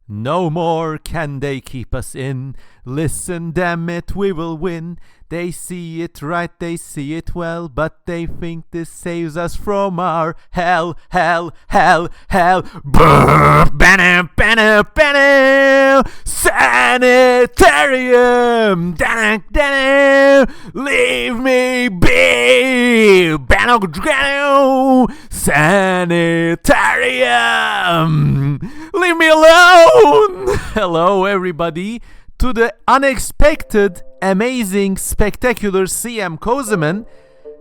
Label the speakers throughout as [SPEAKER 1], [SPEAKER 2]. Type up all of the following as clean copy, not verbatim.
[SPEAKER 1] No more can they keep us in. Listen, damn it, we will win. They see it right, they see it well, but they think this saves us from our hell. Brrr, banner, banner, banner. Sanitarium, banner, leave me be. Banner, sanitarium, leave me alone. Hello, everybody, to the unexpected, amazing, spectacular CM Kozeman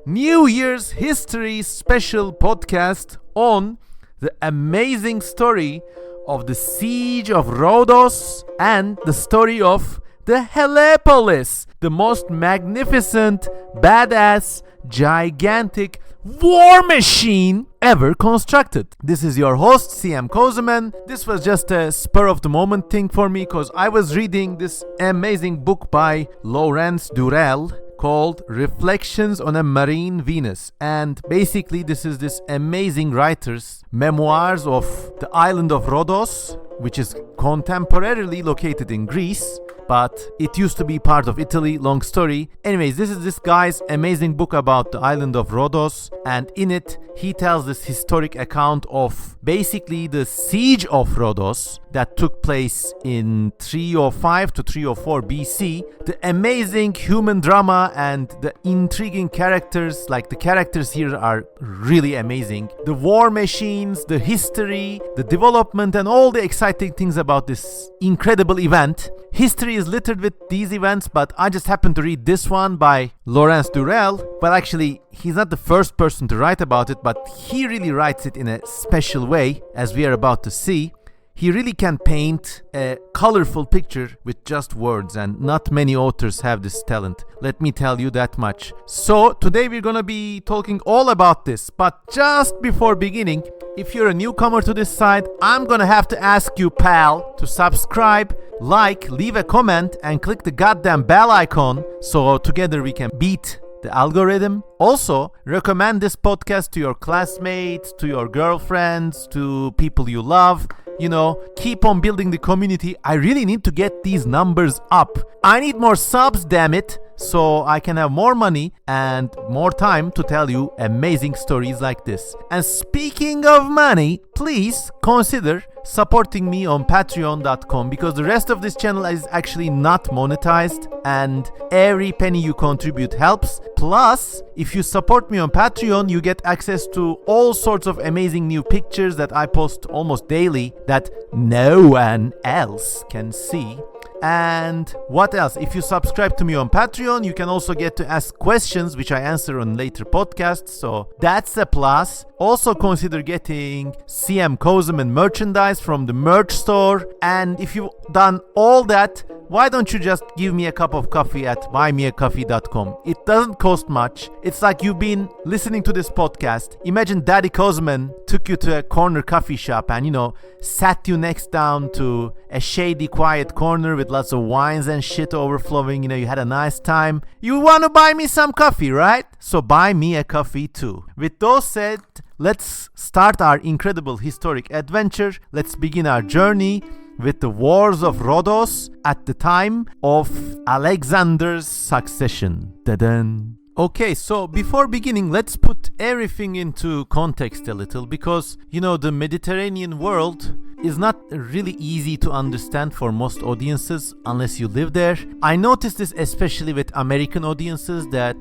[SPEAKER 1] New Year's History Special podcast on the amazing story of the Siege of Rhodes and the story of the Helepolis, the most magnificent, badass, gigantic war machine ever constructed. This is your host, CM Kozeman. This was just a spur of the moment thing for me because I was reading this amazing book by Durrell called Reflections on a Marine Venus, and basically this is this amazing writer's memoirs of the island of Rhodes, which is contemporarily located in Greece, but it used to be part of Italy. Long story. Anyways, this is this guy's amazing book about the island of Rhodes, and in it he tells this historic account of basically the siege of Rhodes that took place in 305 to 304 BC. The amazing human drama and the intriguing characters, like the characters here are really amazing. The war machines, the history, the development, and all the exciting things about this incredible event. History is littered with these events, but I just happened to read this one by Durrell. Well, actually, he's not the first person to write about it, but he really writes it in a special way, as we are about to see. He really can paint a colorful picture with just words, and not many authors have this talent. Let me tell you that much. So today we're gonna be talking all about this, but just before beginning, if you're a newcomer to this site, I'm gonna have to ask you, pal, to subscribe, like, leave a comment, and click the goddamn bell icon so together we can beat the algorithm. Also, recommend this podcast to your classmates, to your girlfriends, to people you love. You know, keep on building the community. I really need to get these numbers up. I need more subs, damn it, so I can have more money and more time to tell you amazing stories like this. And speaking of money, please consider supporting me on patreon.com, because the rest of this channel is actually not monetized and every penny you contribute helps. Plus, if you support me on Patreon, you get access to all sorts of amazing new pictures that I post almost daily that no one else can see. And what else? If you subscribe to me on Patreon, you can also get to ask questions, which I answer on later podcasts. So that's a plus. Also consider getting CM Kozeman merchandise from the merch store. And if you've done all that, why don't you just give me a cup of coffee at buymeacoffee.com? It doesn't cost much. It's like you've been listening to this podcast. Imagine Daddy Kozeman took you to a corner coffee shop and, sat you next down to a shady, quiet corner with lots of wines and shit overflowing. You had a nice time. You want to buy me some coffee, right? So buy me a coffee too. With those said, let's start our incredible historic adventure. Let's begin our journey with the wars of Rhodes at the time of Alexander's succession. Da-dun. Okay, so before beginning, let's put everything into context a little, because, the Mediterranean world is not really easy to understand for most audiences unless you live there. I noticed this especially with American audiences that,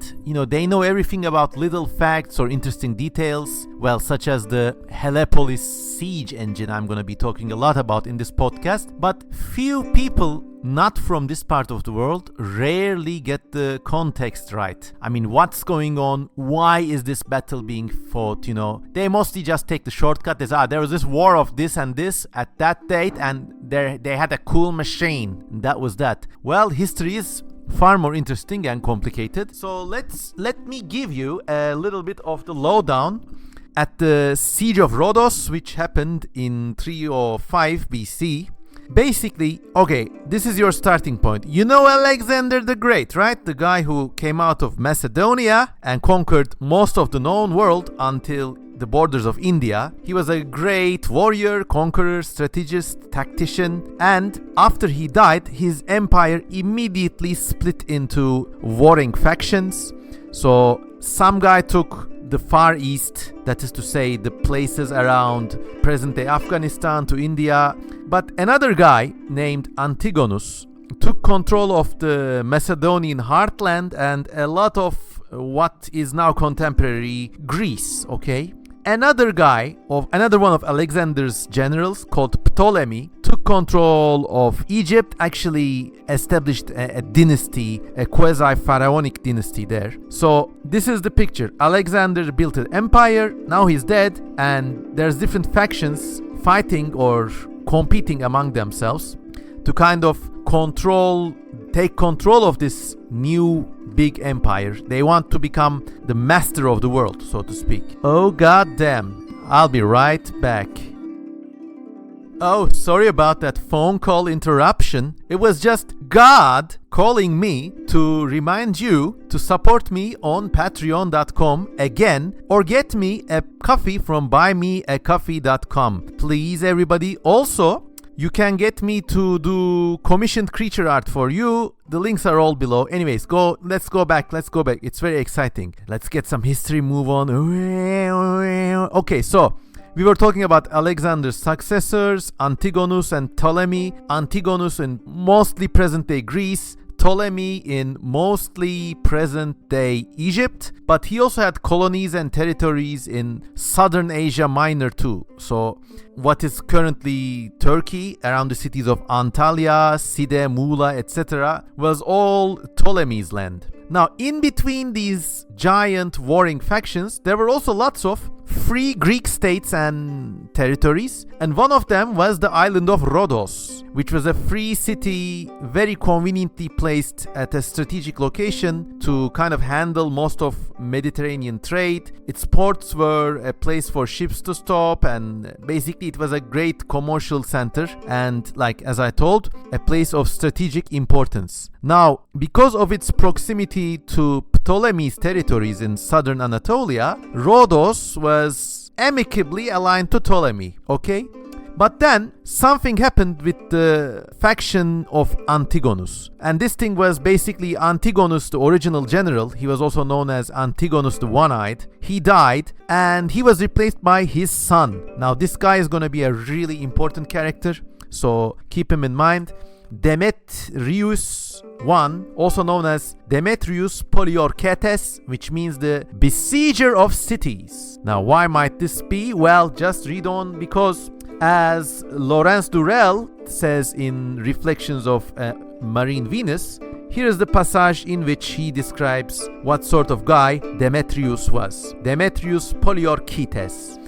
[SPEAKER 1] they know everything about little facts or interesting details, well, such as the Helepolis siege engine I'm going to be talking a lot about in this podcast, but few people not from this part of the world rarely get the context right. I mean, what's going on? Why is this battle being fought? They mostly just take the shortcut. There was this war of this and this at that date, and they had a cool machine. And that was that. Well, history is far more interesting and complicated. So let me give you a little bit of the lowdown at the Siege of Rhodes, which happened in 305 BC. Basically, okay, this is your starting point. Alexander the Great, right? The guy who came out of Macedonia and conquered most of the known world until the borders of India. He was a great warrior, conqueror, strategist, tactician, and after he died, his empire immediately split into warring factions. So some guy took the Far East, that is to say the places around present-day Afghanistan to India, but another guy named Antigonus took control of the Macedonian heartland and a lot of what is now contemporary Greece, okay? Another one of Alexander's generals called Ptolemy took control of Egypt, actually established a dynasty, a quasi-pharaonic dynasty there. So this is the picture. Alexander built an empire, now he's dead, and there's different factions fighting or competing among themselves to kind of take control of this new big empire. They want to become the master of the world, so to speak. Oh goddamn, I'll be right back. Oh, sorry about that phone call interruption. It was just God calling me to remind you to support me on patreon.com again, or get me a coffee from buymeacoffee.com. Please everybody. Also, you can get me to do commissioned creature art for you. The links are all below. Anyways, let's go back. It's very exciting. Let's get some history, move on. Okay, so we were talking about Alexander's successors, Antigonus and Ptolemy. Antigonus in mostly present-day Greece, Ptolemy in mostly present-day Egypt, but he also had colonies and territories in southern Asia Minor too. So what is currently Turkey, around the cities of Antalya, Side, Muğla, etc., was all Ptolemy's land. Now, in between these giant warring factions, there were also lots of free Greek states and territories, and one of them was the island of Rhodos, which was a free city, very conveniently placed at a strategic location to kind of handle most of Mediterranean trade. Its ports were a place for ships to stop, and basically it was a great commercial center and, like as I told, a place of strategic importance. Now, because of its proximity to Ptolemy's territories in southern Anatolia, Rhodos was amicably aligned to Ptolemy, okay? But then something happened with the faction of Antigonus. And this thing was basically Antigonus, the original general. He was also known as Antigonus the One-Eyed. He died and he was replaced by his son. Now this guy is going to be a really important character, so keep him in mind. Demetrius I, also known as Demetrius Poliorcetes, which means the besieger of cities. Now why might this be? Well, just read on, because as Lawrence Durrell says in Reflections of Marine Venus, here is the passage in which he describes what sort of guy Demetrius was. Demetrius Poliorcetes.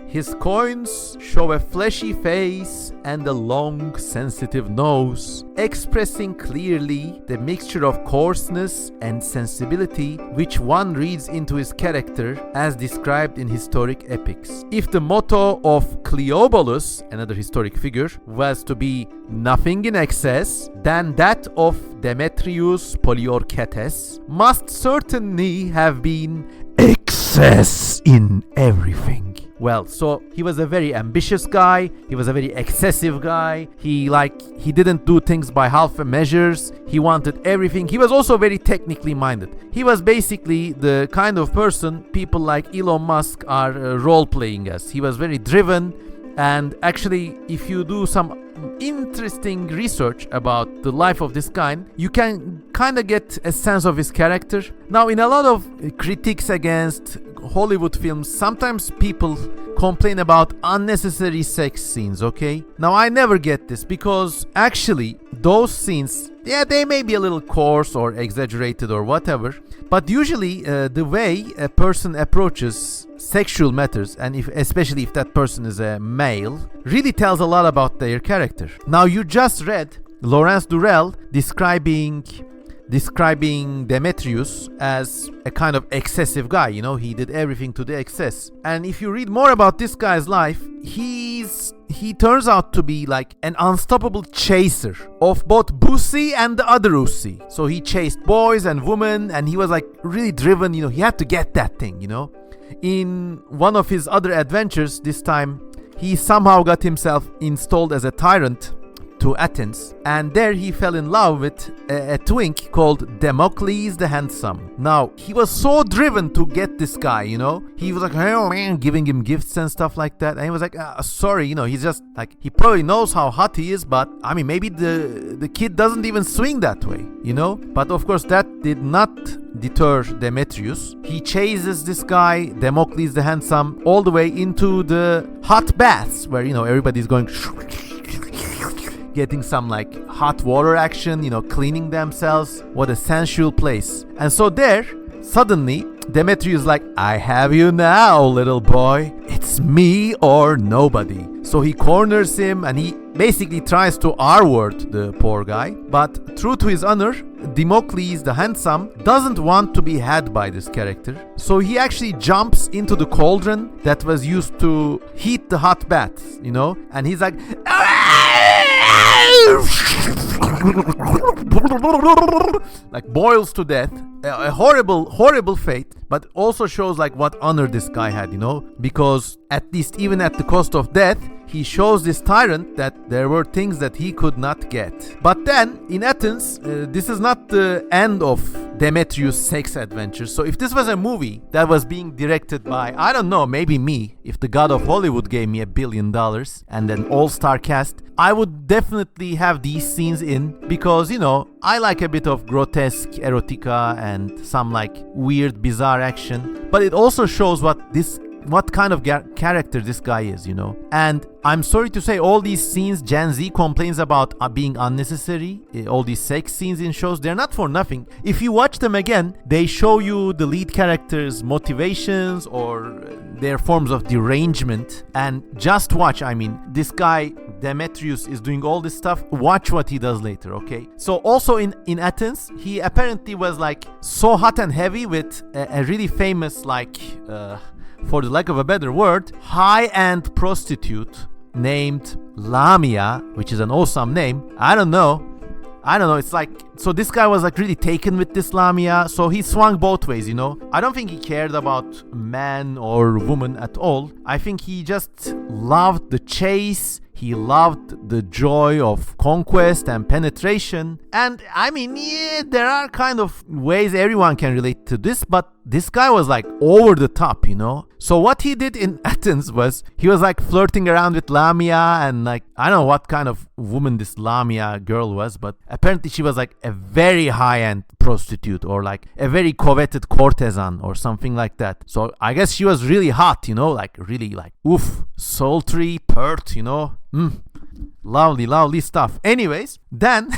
[SPEAKER 1] His coins show a fleshy face and a long, sensitive nose, expressing clearly the mixture of coarseness and sensibility which one reads into his character as described in historic epics. If the motto of Cleobulus, another historic figure, was to be nothing in excess, then that of Demetrius Poliorcetes must certainly have been excess in everything. Well, so he was a very ambitious guy. He was a very excessive guy. He didn't do things by half measures. He wanted everything. He was also very technically minded. He was basically the kind of person people like Elon Musk are role-playing as. He was very driven, and actually, if you do some interesting research about the life of this guy, you can kind of get a sense of his character. Now, in a lot of critiques against Hollywood films, sometimes people complain about unnecessary sex scenes, okay? Now, I never get this, because actually those scenes, yeah, they may be a little coarse or exaggerated or whatever, but usually the way a person approaches sexual matters, and especially if that person is a male, really tells a lot about their character. Now, you just read Lawrence Durrell describing Demetrius as a kind of excessive guy. You know, he did everything to the excess. And if you read more about this guy's life, he turns out to be like an unstoppable chaser of both Busi and the other Usi. So he chased boys and women, and he was like really driven. You know, he had to get that thing, you know. in one of his other adventures, this time he somehow got himself installed as a tyrant to Athens, and there he fell in love with a twink called Demetrius the Handsome. Now, he was so driven to get this guy, you know. He was like, oh man, giving him gifts and stuff like that. And he was like, sorry, you know, he's just like, he probably knows how hot he is, but I mean, maybe the kid doesn't even swing that way, you know. But of course, that did not deter Demetrius. He chases this guy, Demetrius the Handsome, all the way into the hot baths where, you know, everybody's going getting some like hot water action, you know, cleaning themselves. What a sensual place. And so there, suddenly, Demetrius is like, I have you now, little boy. It's me or nobody. So he corners him and he basically tries to R-word the poor guy. But true to his honor, Demetrius the Handsome doesn't want to be had by this character. So he actually jumps into the cauldron that was used to heat the hot baths, you know. And he's like, like boils to death. A horrible fate, but also shows like what honor this guy had, you know, because at least even at the cost of death, he shows this tyrant that there were things that he could not get. But then in Athens, this is not the end of Demetrius' sex adventures. So if this was a movie that was being directed by, I don't know, maybe me, if the god of Hollywood gave me $1 billion and an all-star cast, I would definitely have these scenes in, because, you know, I like a bit of grotesque erotica and some like weird, bizarre action. But it also shows what kind of character this guy is, you know. And I'm sorry to say, all these scenes Gen Z complains about being unnecessary, all these sex scenes in shows, they're not for nothing. If you watch them again, they show you the lead character's motivations or their forms of derangement. And just watch, I mean, this guy Demetrius is doing all this stuff. Watch what he does later, okay? So also in Athens, he apparently was like so hot and heavy with a really famous, like, for the lack of a better word, high-end prostitute named Lamia, which is an awesome name. I don't know. It's like, so this guy was like really taken with this Lamia. So he swung both ways, you know. I don't think he cared about man or woman at all. I think he just loved the chase. He loved the joy of conquest and penetration. And I mean, yeah, there are kind of ways everyone can relate to this, but this guy was like over the top, you know. So what he did in Athens was he was like flirting around with Lamia, and like, I don't know what kind of woman this Lamia girl was, but apparently she was like a very high-end prostitute or like a very coveted courtesan or something like that. So I guess she was really hot, you know, like really like oof, sultry, pert, you know. Lovely stuff. Anyways, then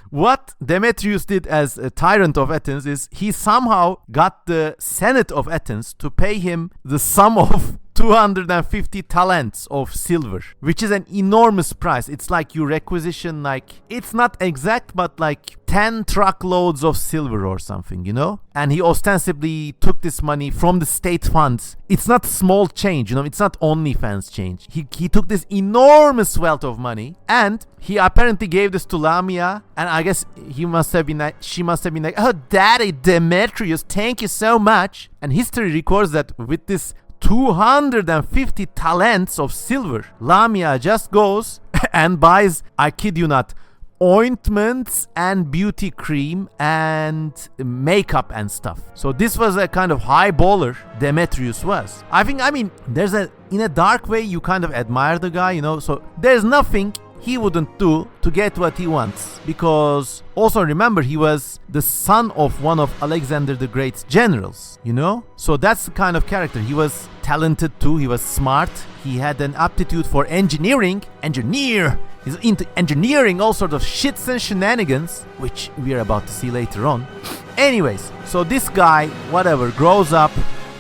[SPEAKER 1] what Demetrius did as a tyrant of Athens is he somehow got the Senate of Athens to pay him the sum of 250 talents of silver, which is an enormous price. It's like you requisition, like, it's not exact, but like 10 truckloads of silver or something, you know? And he ostensibly took this money from the state funds. It's not small change, you know? It's not OnlyFans change. He took this enormous wealth of money, and he apparently gave this to Lamia, and I guess she must have been like, oh, Daddy Demetrius, thank you so much. And history records that with this 250 talents of silver, Lamia just goes and buys, I kid you not, ointments and beauty cream and makeup and stuff. So this was a kind of high baller Demetrius was. I mean, in a dark way, you kind of admire the guy, you know, so there's nothing he wouldn't do to get what he wants. Because also remember, he was the son of one of Alexander the Great's generals, you know? So that's the kind of character. He was talented too, he was smart, he had an aptitude for engineering. He's into engineering all sorts of shits and shenanigans, which we are about to see later on. Anyways, so this guy, whatever, grows up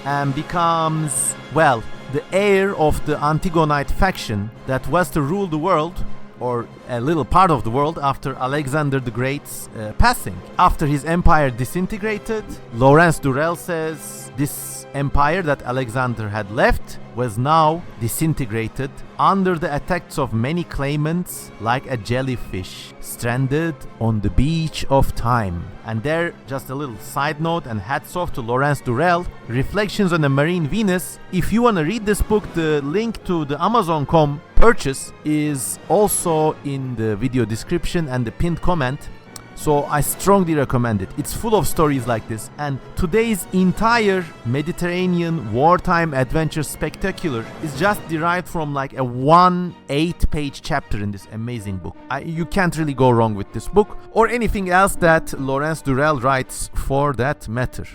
[SPEAKER 1] and becomes, well, the heir of the Antigonite faction that was to rule the world, or a little part of the world, after Alexander the Great's passing. After his empire disintegrated, Lawrence Durrell says this empire that Alexander had left was now disintegrated under the attacks of many claimants like a jellyfish stranded on the beach of time. And there, just a little side note, and hats off to Lawrence Durrell, Reflections on a Marine Venus. If you want to read this book, the link to the Amazon.com purchase is also in the video description and the pinned comment. So I strongly recommend it. It's full of stories like this. And today's entire Mediterranean wartime adventure spectacular is just derived from like a 8-page chapter in this amazing book. You can't really go wrong with this book or anything else that Lawrence Durrell writes for that matter.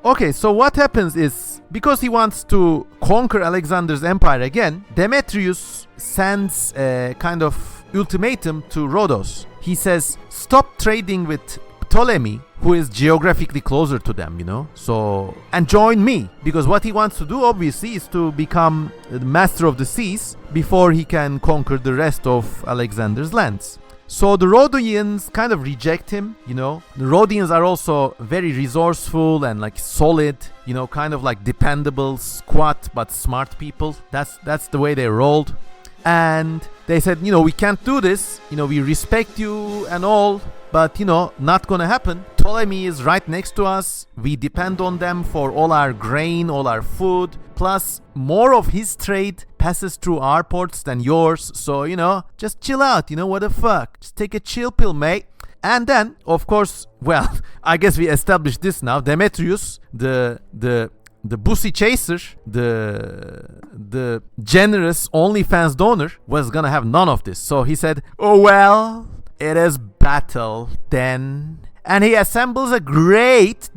[SPEAKER 1] Okay, so what happens is, because he wants to conquer Alexander's empire again, Demetrius sends a kind of ultimatum to Rhodos. He says, stop trading with Ptolemy, who is geographically closer to them, and join me. Because what he wants to do, obviously, is to become the master of the seas before he can conquer the rest of Alexander's lands. So the Rhodians kind of reject him, The Rhodians are also very resourceful and like solid, kind of like dependable, squat but smart people. That's the way they rolled. And they said, we can't do this. We respect you and all, but, not gonna happen. Ptolemy is right next to us. We depend on them for all our grain, all our food. Plus, more of his trade passes through our ports than yours. So, just chill out. What the fuck? Just take a chill pill, mate. And then, of course, well, I guess we established this now. Demetrius, the bussy chaser, the generous OnlyFans donor, was gonna have none of this. So he said, oh well, it is battle then. And he assembles a great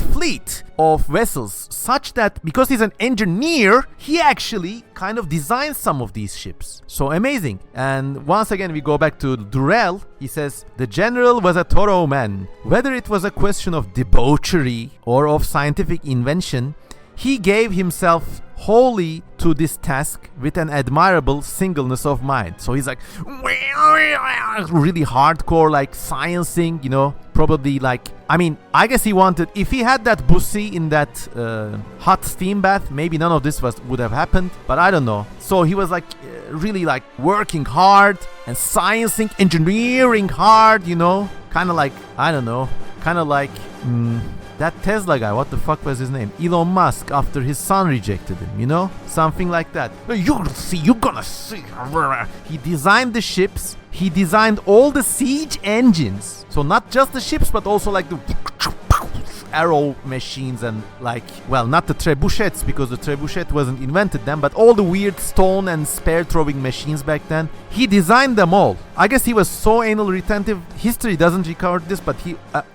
[SPEAKER 1] fleet of vessels, such that because he's an engineer, he actually kind of designs some of these ships. So amazing. And once again, we go back to Durrell. He says, the general was a thorough man. Whether it was a question of debauchery or of scientific invention, he gave himself wholly to this task with an admirable singleness of mind. So he's like really hardcore, like sciencing, probably like, I guess he wanted, if he had that bussy in that hot steam bath, maybe none of this would have happened, but I don't know. So he was like really like working hard and sciencing, engineering hard, kind of like, I don't know, kind of like that Tesla guy, what the fuck was his name? Elon Musk, after his son rejected him, something like that. You're gonna see. He designed the ships. He designed all the siege engines. So not just the ships, but also like the arrow machines and like, well, not the trebuchets, because the trebuchet wasn't invented then, but all the weird stone and spear throwing machines back then. He designed them all. I guess he was so anal retentive. History doesn't record this, but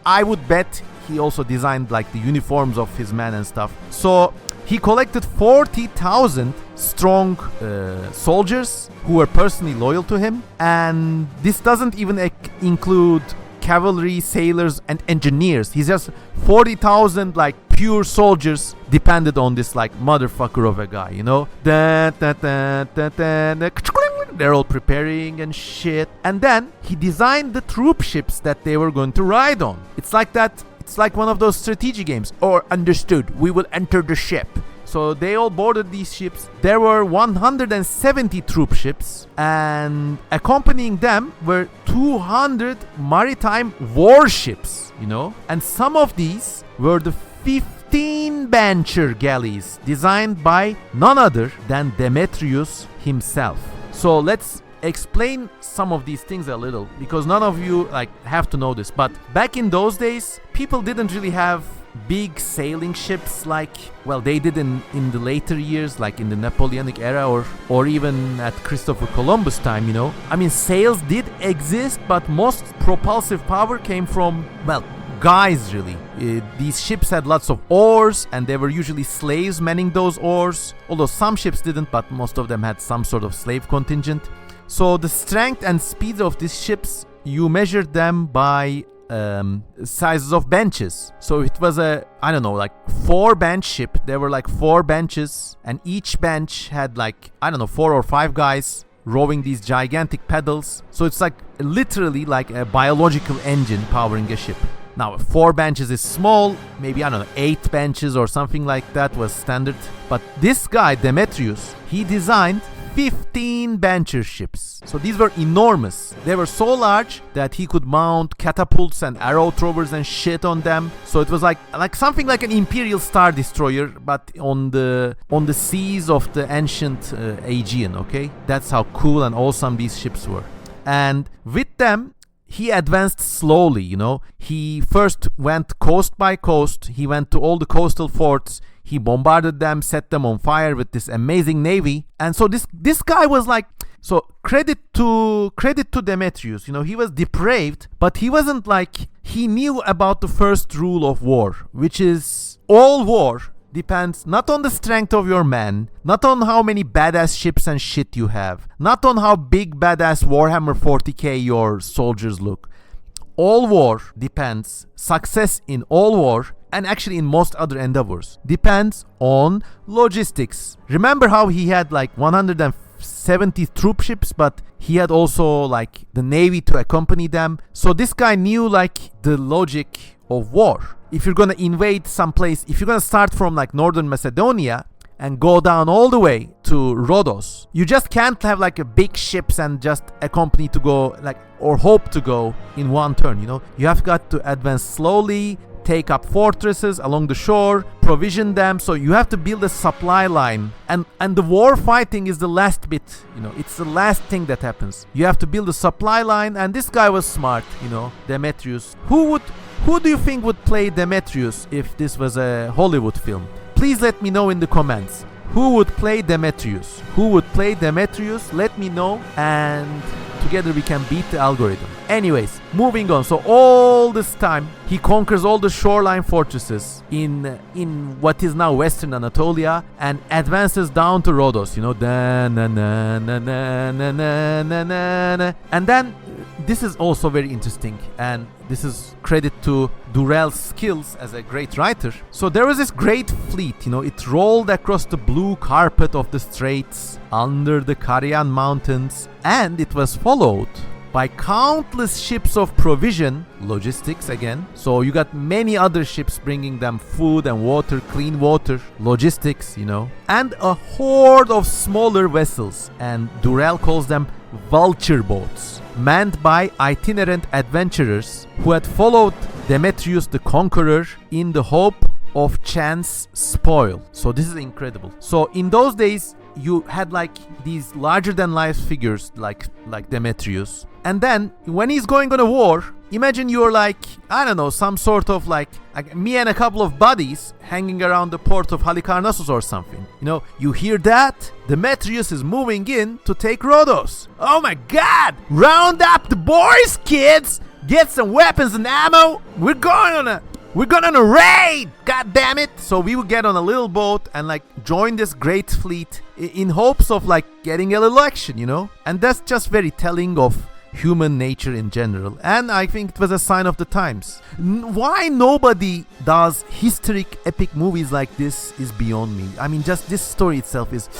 [SPEAKER 1] I would bet he also designed like the uniforms of his men and stuff. So he collected 40,000 strong soldiers who were personally loyal to him. And this doesn't even include cavalry, sailors, and engineers. He's just 40,000 like pure soldiers depended on this like motherfucker of a guy, They're all preparing and shit. And then he designed the troop ships that they were going to ride on. It's like that. It's like one of those strategy games. Or understood, we will enter the ship. So they all boarded these ships. There were 170 troop ships, and accompanying them were 200 maritime warships, And some of these were the 15-bancher galleys designed by none other than Demetrius himself. So let's explain some of these things a little, because none of you like have to know this. But back in those days, people didn't really have big sailing ships like, well, they did in the later years, like in the Napoleonic era or even at Christopher Columbus time, sails did exist, but most propulsive power came from, well, guys, really. These ships had lots of oars, and there were usually slaves manning those oars, although some ships didn't, but most of them had some sort of slave contingent. So the strength and speed of these ships, you measured them by sizes of benches. So it was a, 4-bench ship. There were like 4 benches, and each bench had like, 4 or 5 guys rowing these gigantic pedals. So it's like literally like a biological engine powering a ship. Now 4 benches is small, maybe I don't know 8 benches or something like that was standard. But this guy Demetrius, he designed 15 bencher ships. So these were enormous. They were so large that he could mount catapults and arrow throwers and shit on them. So it was like something like an Imperial Star Destroyer, but on the seas of the ancient Aegean. Okay, that's how cool and awesome these ships were. And with them, he advanced slowly, you know. He first went coast by coast. He went to all the coastal forts. He bombarded them, set them on fire with this amazing navy. And so this guy was like, so credit to Demetrius, you know, he was depraved, but he wasn't like, he knew about the first rule of war, which is all war depends not on the strength of your men, not on how many badass ships and shit you have, not on how big badass Warhammer 40k your soldiers look. All war depends, success in all war, and actually in most other endeavors, depends on logistics. Remember how he had like 170 troop ships, but he had also like the navy to accompany them. So this guy knew like the logic of war. If you're gonna invade some place, if you're gonna start from like northern Macedonia and go down all the way to Rhodes, you just can't have like a big ships and just accompany to go like, or hope to go in one turn, you know. You have got to advance slowly, take up fortresses along the shore, provision them. So you have to build a supply line, and the war fighting is the last bit, you know, it's the last thing that happens. You have to build a supply line, and this guy was smart, you know, Demetrius. Who do you think would play Demetrius if this was a Hollywood film? Please let me know in the comments. Who would play Demetrius? Who would play Demetrius? Let me know, and together we can beat the algorithm. Anyways, moving on. So all this time, he conquers all the shoreline fortresses in what is now Western Anatolia and advances down to Rhodes, you know. And then, this is also very interesting, and this is credit to Durrell's skills as a great writer. So there was this great fleet, you know, it rolled across the blue carpet of the straits under the Carian mountains, and it was followed by countless ships of provision, logistics again. So you got many other ships bringing them food and water, clean water, logistics, you know, and a horde of smaller vessels, and Durrell calls them vulture boats, manned by itinerant adventurers who had followed Demetrius the Conqueror in the hope of chance spoil. So this is incredible. So in those days, you had like these larger than life figures like Demetrius, and then when he's going on a war, imagine you're like, I don't know, some sort of like me and a couple of buddies hanging around the port of Halicarnassus or something. You know, you hear that Demetrius is moving in to take Rhodes. Oh my god! Round up the boys, kids! Get some weapons and ammo! We're going on a raid! God damn it! So we would get on a little boat and like join this great fleet in hopes of like getting a little action, you know? And that's just very telling of human nature in general, and I think it was a sign of the times. Why nobody does historic epic movies like this is beyond me. I mean, just this story itself is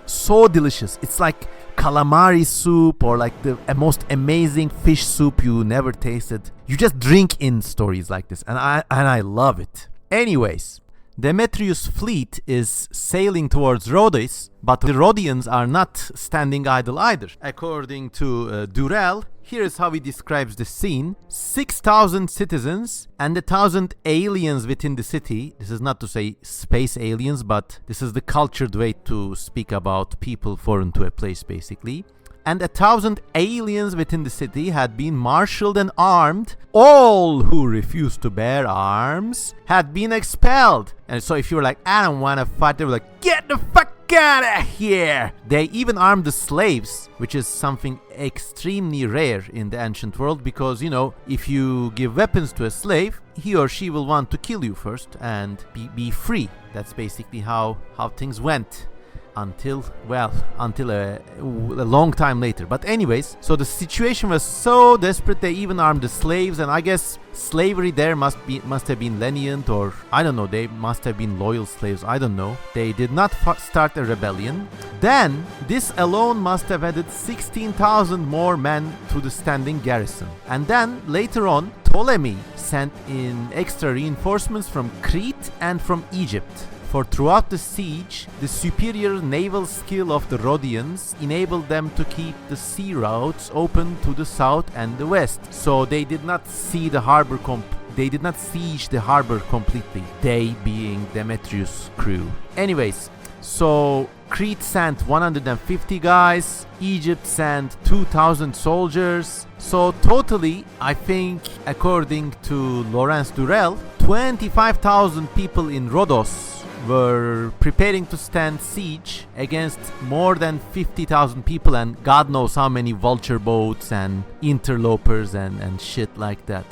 [SPEAKER 1] so delicious. It's like calamari soup, or like the most amazing fish soup you never tasted. You just drink in stories like this, and I love it. Anyways, Demetrius' fleet is sailing towards Rhodes, but the Rhodians are not standing idle either. According to Durrell, here is how he describes the scene. 6,000 citizens and 1,000 aliens within the city. This is not to say space aliens, but this is the cultured way to speak about people foreign to a place, basically. And 1,000 aliens within the city had been marshaled and armed. All who refused to bear arms had been expelled. And so if you were like, I don't want to fight, they were like, get the fuck out of here. They even armed the slaves, which is something extremely rare in the ancient world, because, you know, if you give weapons to a slave, he or she will want to kill you first and be free. That's basically how things went until a long time later. But anyways, so the situation was so desperate they even armed the slaves, and I guess slavery there must have been lenient, or I don't know, they must have been loyal slaves, I don't know. They did not start a rebellion. Then this alone must have added 16,000 more men to the standing garrison. And then later on, Ptolemy sent in extra reinforcements from Crete and from Egypt. For throughout the siege, the superior naval skill of the Rhodians enabled them to keep the sea routes open to the south and the west. So they did not siege the harbor completely. They being Demetrius' crew. Anyways, so Crete sent 150 guys, Egypt sent 2,000 soldiers. So totally, I think, according to Lawrence Durrell, 25,000 people in Rhodos were preparing to stand siege against more than 50,000 people and God knows how many vulture boats and interlopers and shit like that.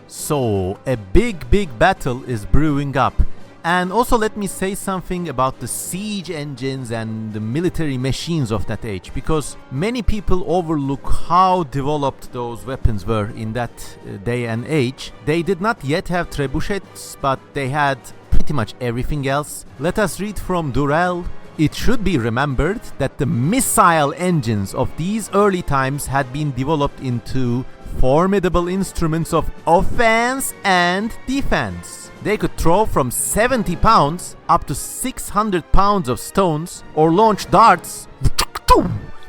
[SPEAKER 1] So a big battle is brewing up. And also let me say something about the siege engines and the military machines of that age, because many people overlook how developed those weapons were in that day and age. They did not yet have trebuchets, but they had pretty much everything else. Let us read from Durrell. It should be remembered that the missile engines of these early times had been developed into formidable instruments of offense and defense. They could throw from 70 pounds up to 600 pounds of stones or launch darts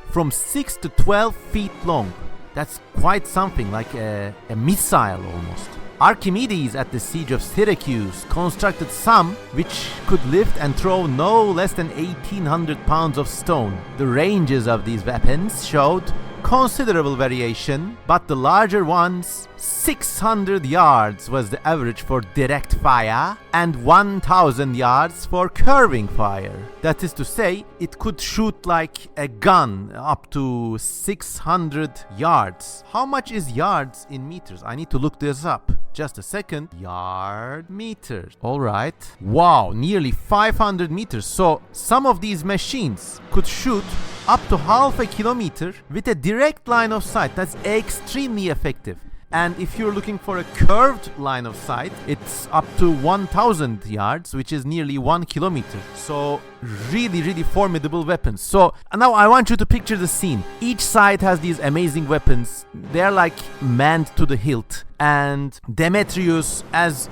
[SPEAKER 1] from 6 to 12 feet long. That's quite something, like a missile almost. Archimedes at the siege of Syracuse constructed some which could lift and throw no less than 1,800 pounds of stone. The ranges of these weapons showed considerable variation, but the larger ones, 600 yards was the average for direct fire and 1,000 yards for curving fire. That is to say, it could shoot like a gun up to 600 yards. How much is yards in meters? I need to look this up. Just a second. Yard meters. Alright. Wow, nearly 500 meters. So some of these machines could shoot up to half a kilometer with a direct line of sight. That's extremely effective. And if you're looking for a curved line of sight, it's up to 1,000 yards, which is nearly 1 kilometer. So really formidable weapons. So now I want you to picture the scene. Each side has these amazing weapons. They're like manned to the hilt. And Demetrius, as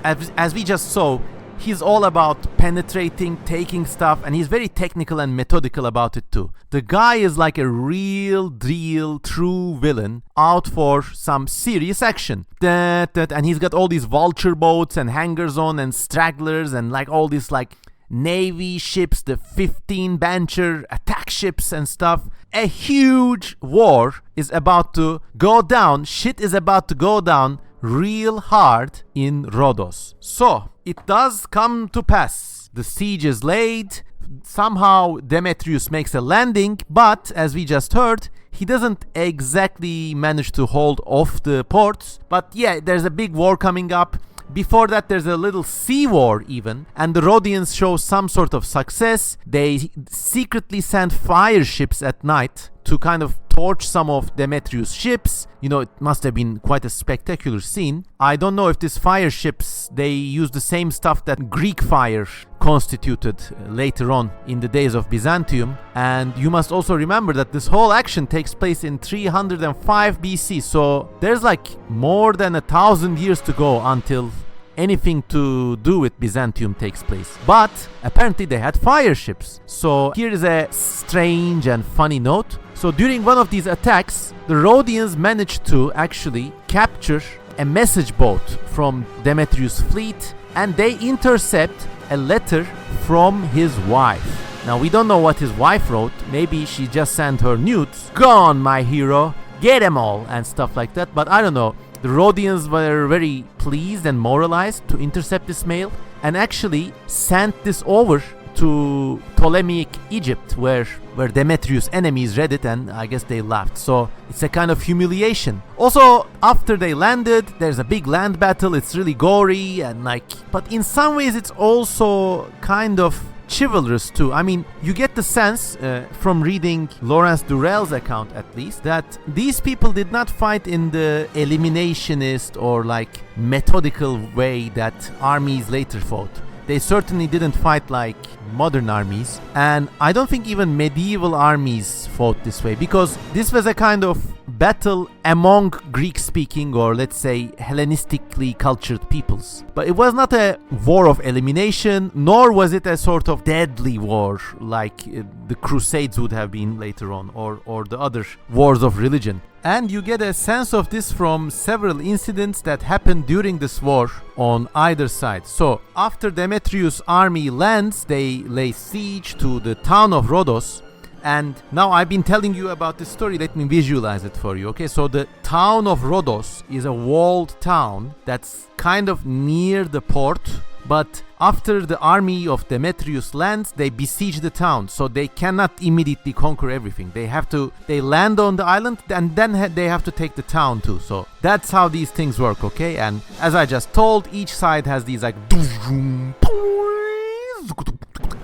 [SPEAKER 1] we just saw, he's all about penetrating, taking stuff, and he's very technical and methodical about it too. The guy is like a real deal, true villain out for some serious action. And he's got all these vulture boats and hangers on and stragglers and like all these like navy ships, the 15 Bancher attack ships and stuff. A huge war is about to go down. Shit is about to go down real hard in Rhodos. So it does come to pass. The siege is laid. Somehow Demetrius makes a landing, but as we just heard, he doesn't exactly manage to hold off the ports. But yeah, there's a big war coming up. Before that, there's a little sea war even, and the Rhodians show some sort of success. They secretly send fire ships at night to kind of torch some of Demetrius' ships. You know, it must have been quite a spectacular scene. I don't know if these fire ships, they use the same stuff that Greek fire constituted later on in the days of Byzantium. And you must also remember that this whole action takes place in 305 BC. So there's like more than 1,000 years to go until anything to do with Byzantium takes place. But apparently they had fire ships. So here is a strange and funny note. So during one of these attacks, the Rhodians managed to actually capture a message boat from Demetrius' fleet, and they intercept a letter from his wife. Now we don't know what his wife wrote. Maybe she just sent her nudes. Go on, my hero, get them all, and stuff like that. But I don't know. The Rhodians were very pleased and moralized to intercept this mail and actually sent this over to Ptolemaic Egypt, where Demetrius' enemies read it and I guess they laughed. So it's a kind of humiliation. Also, after they landed, there's a big land battle. It's really gory and like, but in some ways it's also kind of chivalrous too. I mean, you get the sense from reading Lawrence Durrell's account at least that these people did not fight in the eliminationist or like methodical way that armies later fought. They certainly didn't fight like modern armies, and I don't think even medieval armies fought this way, because this was a kind of battle among Greek-speaking or let's say Hellenistically cultured peoples. But it was not a war of elimination, nor was it a sort of deadly war like the Crusades would have been later on, or the other wars of religion. And you get a sense of this from several incidents that happened during this war on either side. So after Demetrius' army lands, they lay siege to the town of Rhodes. And now I've been telling you about this story, let me visualize it for you, okay? So the town of Rhodes is a walled town that's kind of near the port, but after the army of Demetrius lands, they besiege the town, so they cannot immediately conquer everything. They land on the island, and then they have to take the town too. So that's how these things work, okay? And as I just told, each side has these like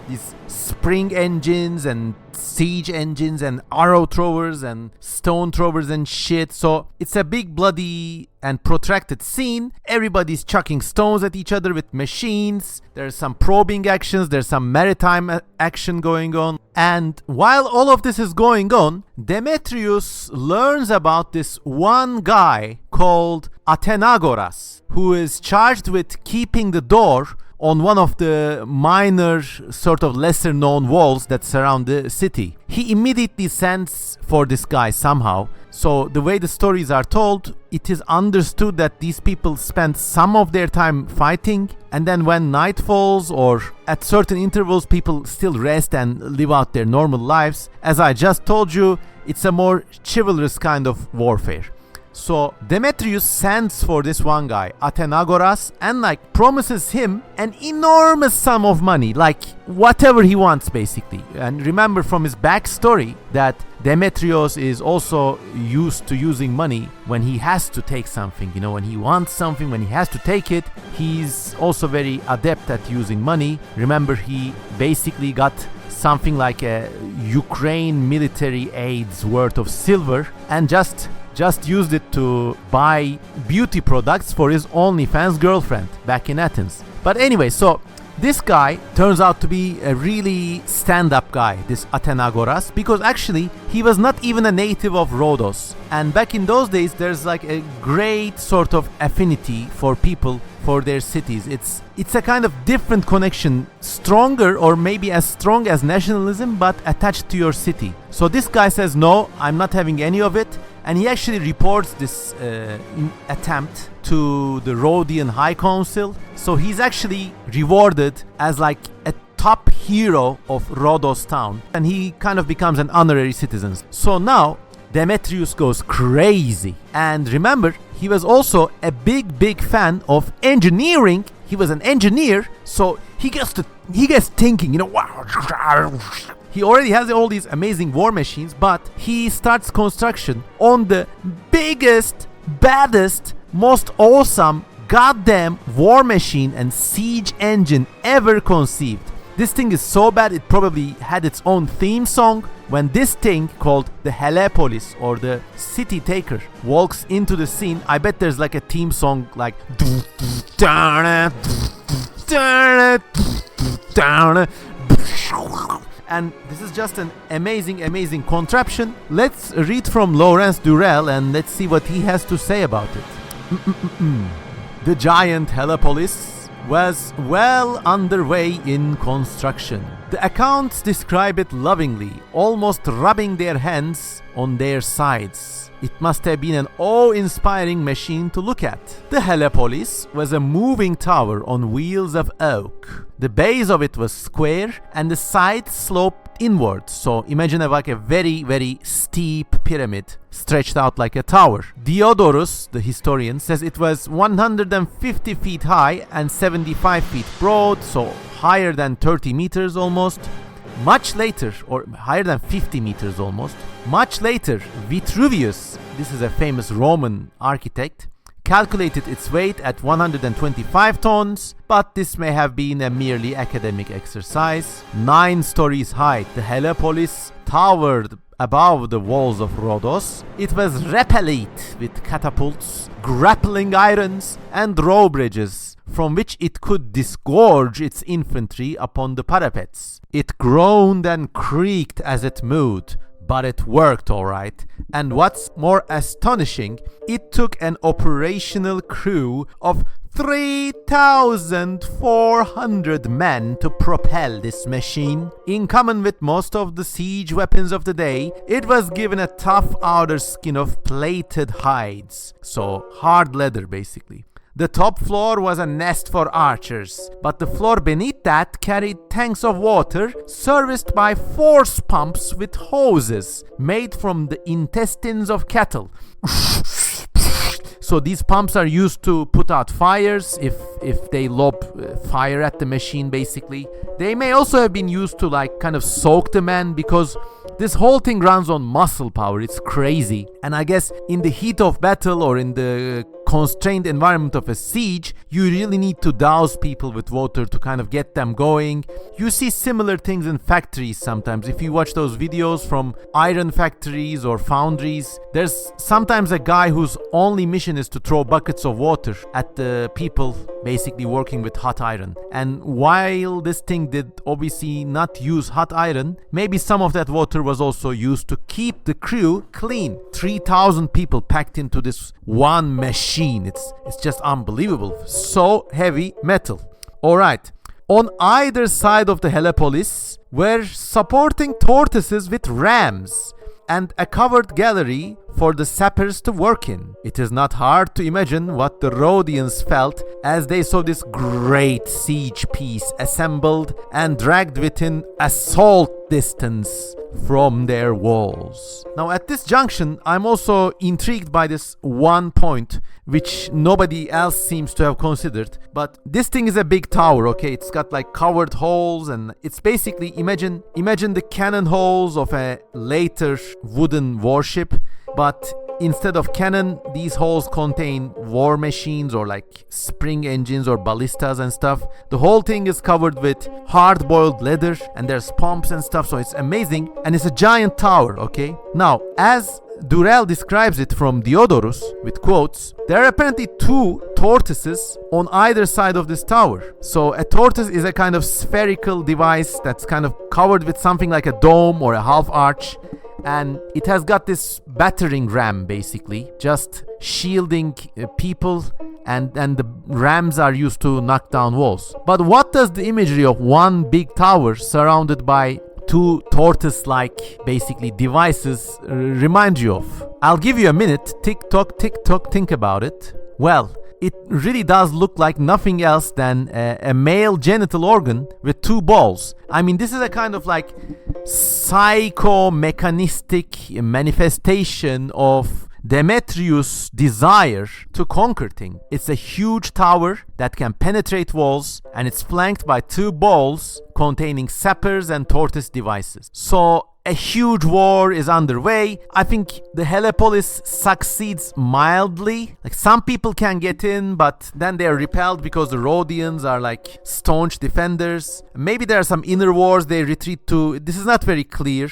[SPEAKER 1] these spring engines and siege engines and arrow throwers and stone throwers and shit. So it's a big bloody and protracted scene. Everybody's chucking stones at each other with machines. There's some probing actions, there's some maritime action going on. And while all of this is going on, Demetrius learns about this one guy called Athenagoras, who is charged with keeping the door on one of the minor, sort of lesser known walls that surround the city. He immediately sends for this guy somehow. So the way the stories are told, it is understood that these people spend some of their time fighting, and then when night falls or at certain intervals, people still rest and live out their normal lives. As I just told you, it's a more chivalrous kind of warfare. So Demetrius sends for this one guy, Athenagoras, and like promises him an enormous sum of money, like whatever he wants basically. And remember from his backstory that Demetrius is also used to using money when he has to take something, you know, when he wants something, when he has to take it. He's also very adept at using money. Remember, he basically got something like a Ukraine military aid's worth of silver and just used it to buy beauty products for his OnlyFans girlfriend back in Athens. But anyway, so this guy turns out to be a really stand-up guy, this Athenagoras, because actually he was not even a native of Rhodes. And back in those days, there's like a great sort of affinity for people for their cities. It's a kind of different connection, stronger or maybe as strong as nationalism, but attached to your city. So this guy says, no, I'm not having any of it. And he actually reports this attempt to the Rhodian High Council. So he's actually rewarded as like a top hero of Rhodes town. And he kind of becomes an honorary citizen. So now Demetrius goes crazy. And remember, he was also a big fan of engineering. He was an engineer. So he gets thinking, you know, wow. He already has all these amazing war machines, but he starts construction on the biggest, baddest, most awesome goddamn war machine and siege engine ever conceived. This thing is so bad it probably had its own theme song. When this thing called the Helepolis or the City Taker walks into the scene, I bet there's like a theme song like and this is just an amazing contraption. Let's read from Lawrence Durrell and let's see what he has to say about it. The giant Helepolis was well underway in construction. The accounts describe it lovingly, almost rubbing their hands on their sides. It must have been an awe-inspiring machine to look at. The Helepolis was a moving tower on wheels of oak. The base of it was square and the sides sloped inwards. So imagine like a very steep pyramid stretched out like a tower. Diodorus, the historian, says it was 150 feet high and 75 feet broad, so higher than 30 meters almost. Much later, or higher than 50 meters almost, much later, Vitruvius, this is a famous Roman architect, calculated its weight at 125 tons, but this may have been a merely academic exercise. 9 stories high, the Helepolis towered above the walls of Rhodos. It was repelled with catapults, grappling irons, and drawbridges, from which it could disgorge its infantry upon the parapets. It groaned and creaked as it moved, but it worked alright. And what's more astonishing, it took an operational crew of 3,400 men to propel this machine. In common with most of the siege weapons of the day, it was given a tough outer skin of plated hides, so hard leather basically. The top floor was a nest for archers, but the floor beneath that carried tanks of water serviced by force pumps with hoses made from the intestines of cattle. So these pumps are used to put out fires if they lob fire at the machine basically. They may also have been used to kind of soak the men, because this whole thing runs on muscle power. It's crazy. And I guess in the heat of battle or in the constrained environment of a siege, you really need to douse people with water to kind of get them going. You see similar things in factories sometimes. If you watch those videos from iron factories or foundries, there's sometimes a guy whose only mission is to throw buckets of water at the people basically working with hot iron. And while this thing did obviously not use hot iron, maybe some of that water was also used to keep the crew clean. 3,000 people packed into this one machine. It's just unbelievable. So heavy metal. Alright. On either side of the Helepolis were supporting tortoises with rams and a covered gallery for the sappers to work in. It is not hard to imagine what the Rhodians felt as they saw this great siege piece assembled and dragged within assault distance from their walls. Now at this junction, I'm also intrigued by this one point which nobody else seems to have considered, but this thing is a big tower, okay? It's got covered holes, and it's basically, imagine the cannon holes of a later wooden warship, but instead of cannon, these holes contain war machines or spring engines or ballistas and stuff. The whole thing is covered with hard-boiled leather, and there's pumps and stuff, so it's amazing, and it's a giant tower, okay? Now, as Durrell describes it from Diodorus, with quotes, there are apparently 2 tortoises on either side of this tower. So a tortoise is a kind of spherical device that's kind of covered with something like a dome or a half arch, and it has got this battering ram basically, just shielding people, and the rams are used to knock down walls. But what does the imagery of one big tower surrounded by 2 tortoise-like basically devices remind you of? I'll give you a minute. Tick tock, think about it. Well, it really does look like nothing else than a male genital organ with 2 balls. I mean, this is a kind of psycho-mechanistic manifestation of Demetrius' desire to conquer things. It's a huge tower that can penetrate walls, and it's flanked by 2 balls containing sappers and tortoise devices. So a huge war is underway. I think the Helepolis succeeds mildly. Some people can get in, but then they are repelled because the Rhodians are staunch defenders. Maybe there are some inner wars they retreat to. This is not very clear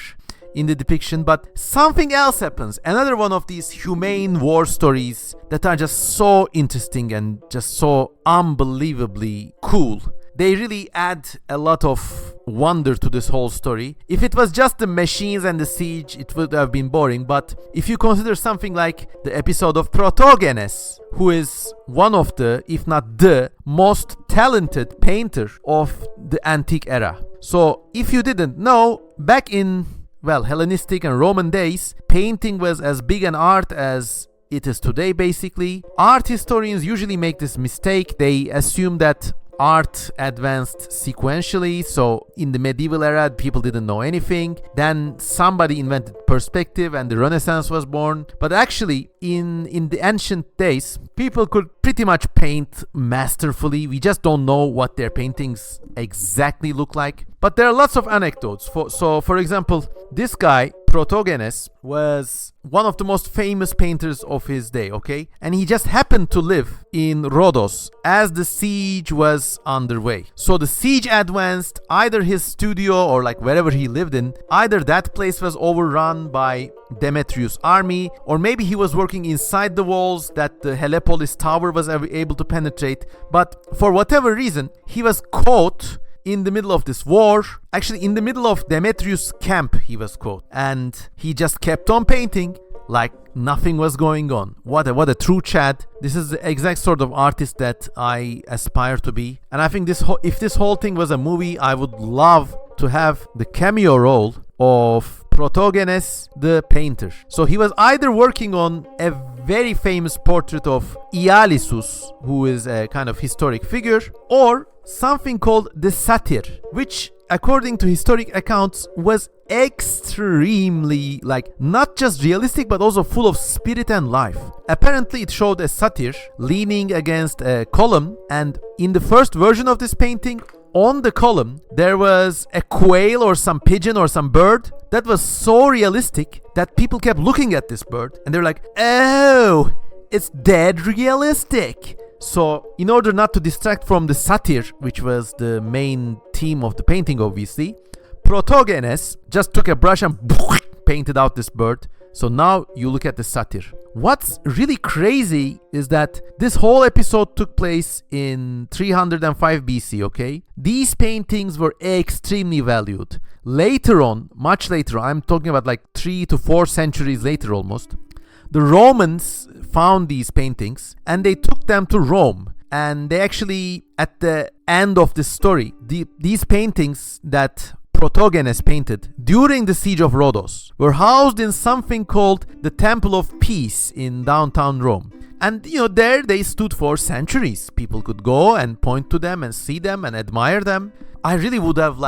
[SPEAKER 1] in the depiction, but something else happens. Another one of these humane war stories that are just so interesting and just so unbelievably cool. They really add a lot of wonder to this whole story. If it was just the machines and the siege, it would have been boring, but if you consider something like the episode of Protogenes, who is one of the, if not the, most talented painter of the antique era. So if you didn't know, back in Hellenistic and Roman days, painting was as big an art as it is today basically. Art historians usually make this mistake. They assume that art advanced sequentially, so in the medieval era people didn't know anything, then somebody invented perspective and the Renaissance was born. But actually in the ancient days, people could pretty much paint masterfully. We just don't know what their paintings exactly look like, but there are lots of anecdotes. For example, this guy, Protogenes was one of the most famous painters of his day, okay? And he just happened to live in Rhodos as the siege was underway. So the siege advanced, either his studio or like wherever he lived in, either that place was overrun by Demetrius' army, or maybe he was working inside the walls that the Helepolis tower was able to penetrate. But for whatever reason, he was caught in the middle of this war. Actually, in the middle of Demetrius' camp, he was caught. And he just kept on painting like nothing was going on. What a true Chad. This is the exact sort of artist that I aspire to be. And I think if this whole thing was a movie, I would love to have the cameo role of Protogenes the painter. So he was either working on a very famous portrait of Ialisus, who is a kind of historic figure, or something called the satyr, which according to historic accounts was extremely, like, not just realistic but also full of spirit and life. Apparently it showed a satyr leaning against a column, and in the first version of this painting, on the column there was a quail or some pigeon or some bird that was so realistic that people kept looking at this bird and they're like, oh, it's dead realistic. So in order not to distract from the satyr, which was the main theme of the painting obviously, Protogenes just took a brush and painted out this bird. So now you look at the satyr. What's really crazy is that this whole episode took place in 305 BC, okay? These paintings were extremely valued. Later on, much later, I'm talking about like 3 to 4 centuries later almost, the Romans found these paintings and they took them to Rome. And they actually, at the end of this story, these paintings that Protogenes painted during the Siege of Rhodes were housed in something called the Temple of Peace in downtown Rome. And there they stood for centuries. People could go and point to them and see them and admire them. I really would have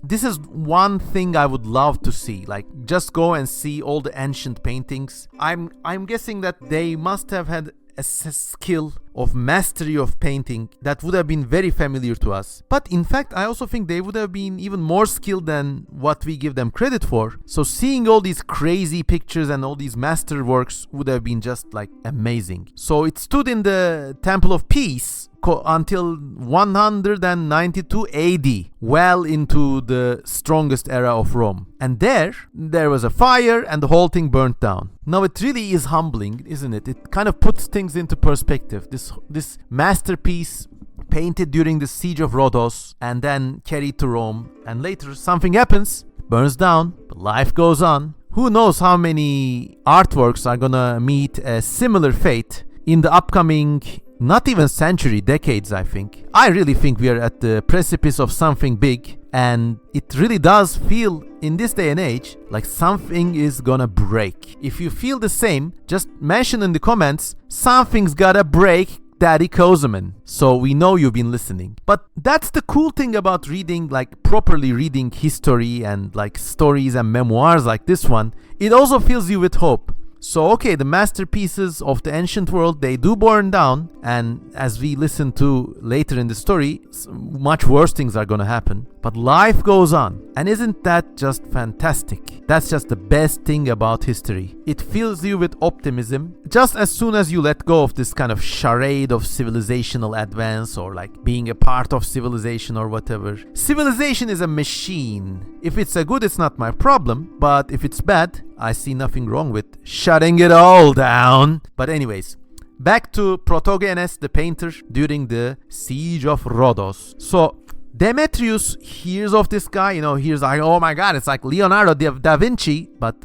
[SPEAKER 1] this is one thing I would love to see, just go and see all the ancient paintings. I'm guessing that they must have had a skill of mastery of painting that would have been very familiar to us. But in fact, I also think they would have been even more skilled than what we give them credit for. So seeing all these crazy pictures and all these masterworks would have been just amazing. So it stood in the Temple of Peace until 192 AD, well into the strongest era of Rome. And there was a fire and the whole thing burnt down. Now it really is humbling, isn't it? It kind of puts things into perspective. This masterpiece painted during the Siege of Rhodes and then carried to Rome, and later something happens, burns down, but life goes on. Who knows how many artworks are gonna meet a similar fate in the upcoming, not even century, decades, I think. I really think we are at the precipice of something big, and it really does feel in this day and age like something is gonna break. If you feel the same, just mention in the comments, something's gotta break, Daddy Kozeman. So we know you've been listening. But that's the cool thing about reading, properly reading history and stories and memoirs like this one. It also fills you with hope. So okay, the masterpieces of the ancient world, they do burn down, and as we listen to later in the story, much worse things are gonna happen. But life goes on, and isn't that just fantastic? That's just the best thing about history. It fills you with optimism just as soon as you let go of this kind of charade of civilizational advance or being a part of civilization or whatever. Civilization is a machine. If it's a good, it's not my problem, but if it's bad, I see nothing wrong with shutting it all down. But anyways, back to Protogenes the painter during the Siege of Rhodes. So Demetrius hears of this guy, hears oh my god, it's like Leonardo da Vinci, but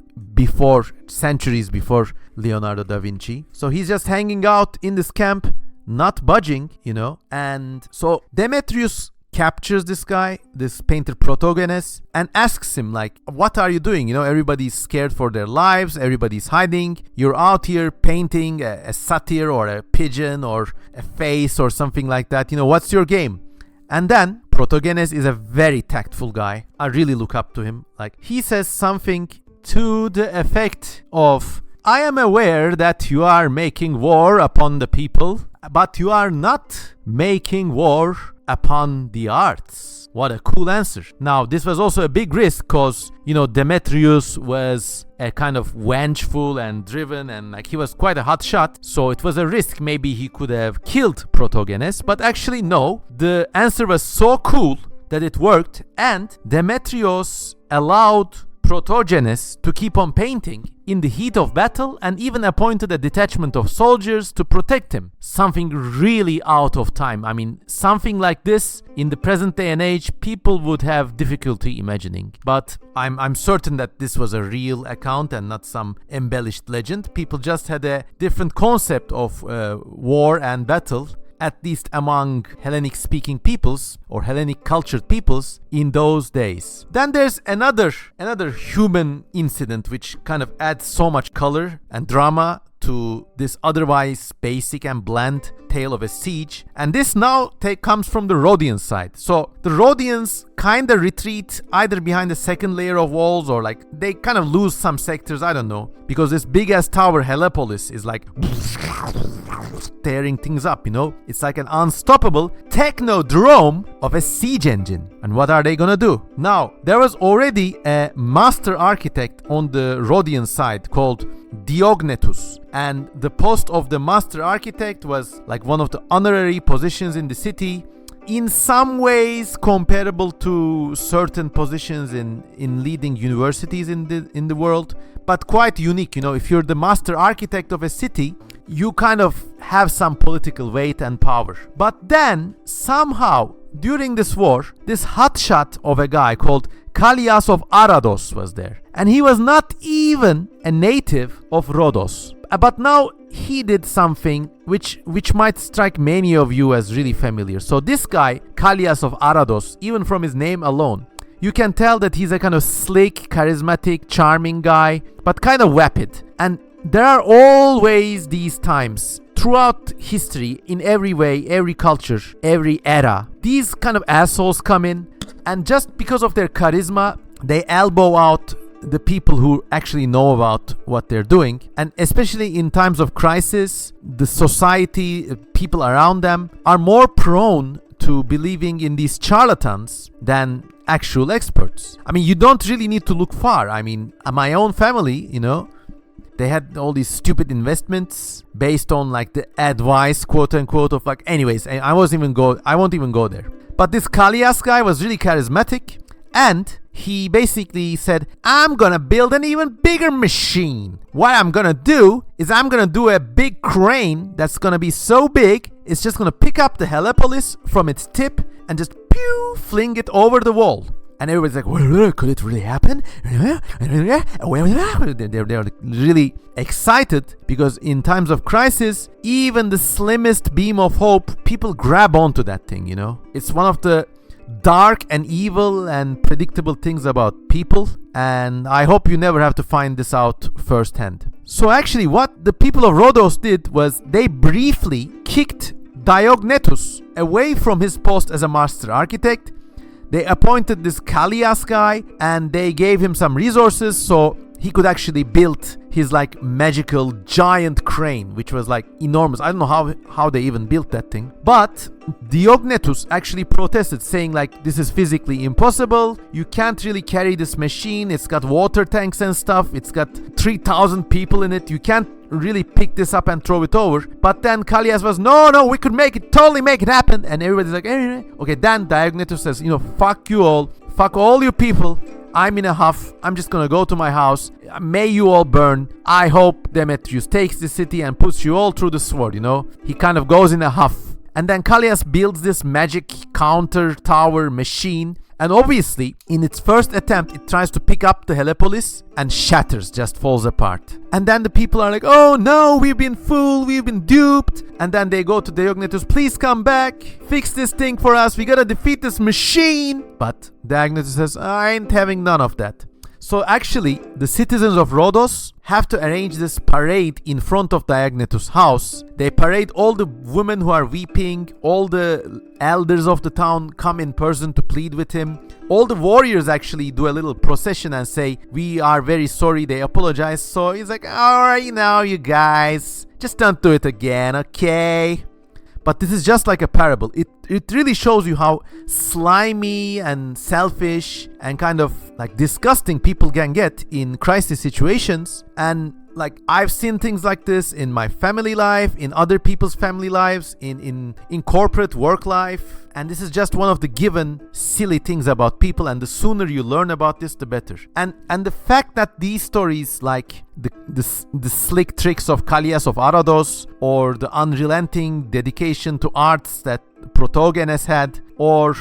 [SPEAKER 1] centuries before Leonardo da Vinci. So he's just hanging out in this camp, not budging, and so Demetrius captures this guy, this painter Protogenes, and asks him what are you doing? Everybody's scared for their lives, everybody's hiding, you're out here painting a satyr or a pigeon or a face or something like that, what's your game? And then Protogenes is a very tactful guy. I really look up to him. He says something to the effect of, I am aware that you are making war upon the people, but you are not making war upon the arts. What a cool answer. Now, this was also a big risk because, Demetrius was a kind of vengeful and driven, and like he was quite a hot shot. So it was a risk. Maybe he could have killed Protogenes, but actually no. The answer was so cool that it worked, and Demetrius allowed Protogenes to keep on painting in the heat of battle and even appointed a detachment of soldiers to protect him. Something really out of time. I mean, something like this in the present day and age, people would have difficulty imagining. But I'm certain that this was a real account and not some embellished legend. People just had a different concept of war and battle, at least among Hellenic-speaking peoples or Hellenic-cultured peoples in those days. Then there's another human incident which kind of adds so much color and drama to this otherwise basic and bland tale of a siege. And this now comes from the Rhodian side. So the Rhodians kind of retreat either behind the second layer of walls or like they kind of lose some sectors, I don't know, because this big ass tower Helepolis is like tearing things up, It's like an unstoppable technodrome of a siege engine. And what are they gonna do? Now, there was already a master architect on the Rhodian side called Diognetus, and the post of the master architect was like one of the honorary positions in the city, in some ways comparable to certain positions in leading universities in the world, but quite unique. If you're the master architect of a city, you kind of have some political weight and power. But then somehow during this war, this hotshot of a guy called Colossus of Rhodes was there, and he was not even a native of Rhodos. But now he did something which might strike many of you as really familiar. So this guy, Colossus of Rhodes, even from his name alone, you can tell that he's a kind of slick, charismatic, charming guy, but kind of vapid. And there are always these times throughout history, in every way, every culture, every era, these kind of assholes come in, and just because of their charisma, they elbow out the people who actually know about what they're doing. And especially in times of crisis, the society, people around them are more prone to believing in these charlatans than actual experts. I mean, you don't really need to look far. I mean, my own family, they had all these stupid investments based on like the advice, quote unquote, of like, anyways, I won't even go there. But this Colossus guy was really charismatic, and he basically said, I'm gonna build an even bigger machine. What I'm gonna do is I'm gonna do a big crane that's gonna be so big, it's just gonna pick up the Helepolis from its tip and just fling it over the wall. And everybody's like, well, could it really happen? They're really excited because in times of crisis, even the slimmest beam of hope, people grab onto that thing, It's one of the dark and evil and predictable things about people, and I hope you never have to find this out firsthand. So actually what the people of Rhodos did was they briefly kicked Diognetus away from his post as a master architect. They appointed this Colossus guy and they gave him some resources so he could actually build his like magical giant crane, which was like enormous. I don't know how they even built that thing. But Diognetus actually protested, saying like, this is physically impossible. You can't really carry this machine. It's got water tanks and stuff. It's got 3,000 people in it. You can't really pick this up and throw it over. But then Colossus was, no, we could totally make it happen. And everybody's like, okay. Then Diognetus says, fuck you all. Fuck all you people. I'm in a huff. I'm just gonna go to my house. May you all burn. I hope Demetrius takes the city and puts you all through the sword, He kind of goes in a huff. And then Colossus builds this magic counter tower machine. And obviously, in its first attempt, it tries to pick up the Helepolis and shatters, just falls apart. And then the people are like, oh no, we've been fooled, we've been duped. And then they go to Diognetus, please come back, fix this thing for us, we gotta defeat this machine. But Diognetus says, I ain't having none of that. So actually, the citizens of Rhodos have to arrange this parade in front of Diognetus' house. They parade all the women who are weeping, all the elders of the town come in person to plead with him. All the warriors actually do a little procession and say, we are very sorry, they apologize. So he's like, alright now you guys, just don't do it again, okay? But this is just like a parable. It really shows you how slimy and selfish and kind of like disgusting people can get in crisis situations. And like I've seen things like this in my family life, in other people's family lives, in corporate work life. And this is just one of the given silly things about people, and the sooner you learn about this, the better. And the fact that these stories, like the slick tricks of Kallias of Arados, or the unrelenting dedication to arts that Protogenes had, or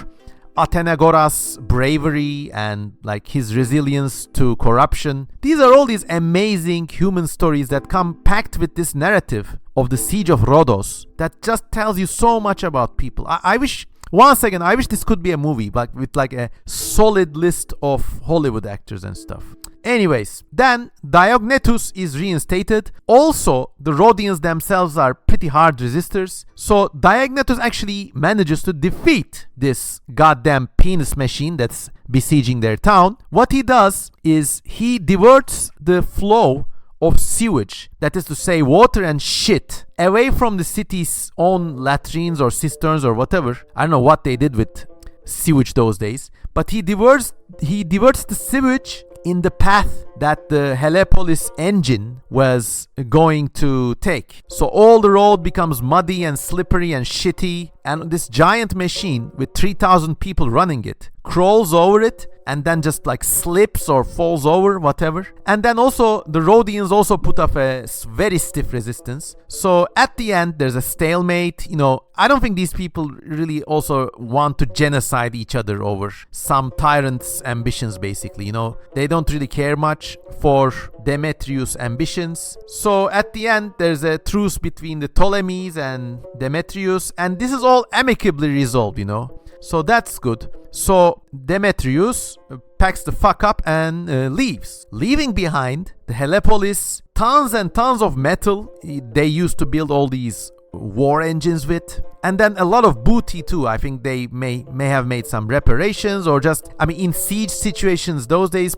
[SPEAKER 1] Athenagoras' bravery and like his resilience to corruption. These are all these amazing human stories that come packed with this narrative of the Siege of Rhodes that just tells you so much about people. I wish, once again, I wish this could be a movie, but with like a solid list of Hollywood actors and stuff. Anyways, then Diognetus is reinstated. Also, the Rhodians themselves are pretty hard resistors. So Diognetus actually manages to defeat this goddamn penis machine that's besieging their town. What he does is he diverts the flow of sewage, that is to say water and shit, away from the city's own latrines or cisterns or whatever. I don't know what they did with sewage those days, but he diverts the sewage in the path that the Helepolis engine was going to take. So all the road becomes muddy and slippery and shitty, and this giant machine with 3,000 people running it crawls over it and then just like slips or falls over, whatever. And then also the Rhodians also put up a very stiff resistance. So at the end there's a stalemate. You know, I don't think these people really also want to genocide each other over some tyrant's ambitions, basically. You know, they don't really care much for Demetrius' ambitions. So at the end there's a truce between the Ptolemies and Demetrius, and this is all amicably resolved, you know. So that's good. So Demetrius packs the fuck up and leaves, leaving behind the Helepolis, tons and tons of metal they used to build all these war engines with, and then a lot of booty too. I think they may have made some reparations, or just, I mean, in siege situations those days,